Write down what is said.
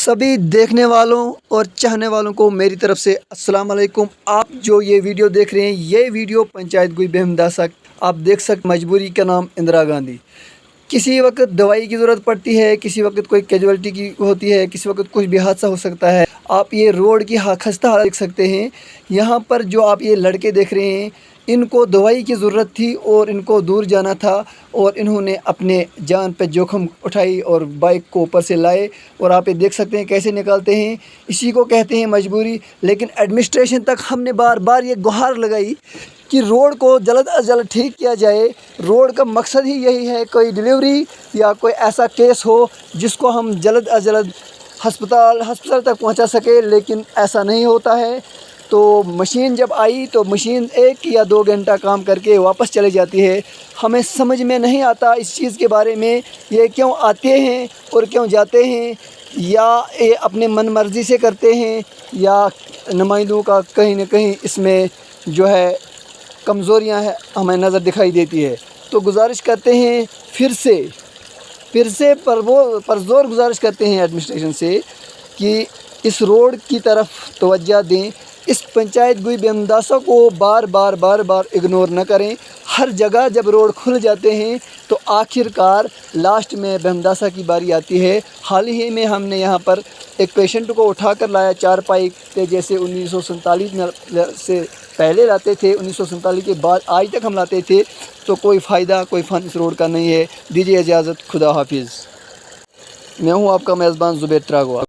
सभी देखने वालों और चाहने वालों को मेरी तरफ से अस्सलाम वालेकुम। आप जो ये वीडियो देख रहे हैं, ये वीडियो पंचायत गोई बेहमदासा, आप देख सकते मजबूरी का नाम इंदिरा गांधी। किसी वक्त दवाई की ज़रूरत पड़ती है, किसी वक्त कोई कैजुअलिटी की होती है, किसी वक्त कुछ भी हादसा हो सकता है। आप ये रोड की खस्ता हालत देख सकते हैं। यहाँ पर जो आप ये लड़के देख रहे हैं, इनको दवाई की ज़रूरत थी और इनको दूर जाना था और इन्होंने अपने जान पे जोखिम उठाई और बाइक को ऊपर से लाए और आप ये देख सकते हैं कैसे निकालते हैं। इसी को कहते हैं मजबूरी। लेकिन एडमिनिस्ट्रेशन तक हमने बार बार ये गुहार लगाई कि रोड को जल्द अज जल्द ठीक किया जाए। रोड का मकसद ही यही है, कोई डिलीवरी या कोई ऐसा केस हो जिसको हम जल्द अज जल्द हस्पताल तक पहुंचा सके, लेकिन ऐसा नहीं होता है। तो मशीन जब आई तो मशीन 1 या 2 घंटा काम करके वापस चली जाती है। हमें समझ में नहीं आता इस चीज़ के बारे में, ये क्यों आते हैं और क्यों जाते हैं, या ये अपने मन मर्ज़ी से करते हैं या नुमाइंदों का कहीं ना कहीं इसमें जो है कमज़ोरियां है हमें नज़र दिखाई देती है। तो गुजारिश करते हैं फिर से परज़ोर गुजारिश करते हैं एडमिनिस्ट्रेशन से कि इस रोड की तरफ तवज्जो दें। इस पंचायत गोई बेहमदासा को बार बार इग्नोर न करें। हर जगह जब रोड खुल जाते हैं तो आखिरकार लास्ट में बेहमदासा की बारी आती है। हाल ही में हमने यहाँ पर एक पेशेंट को उठा कर लाया, 4 पाई पे, जैसे 1947 में से पहले लाते थे, 1947 के बाद आज तक हम लाते थे। तो कोई फ़ायदा कोई फ़न इस रोड का नहीं है। दीजिए इजाज़त, खुदा हाफिज़। मैं हूँ आपका मेज़बान ज़ुबैर ट्रागो।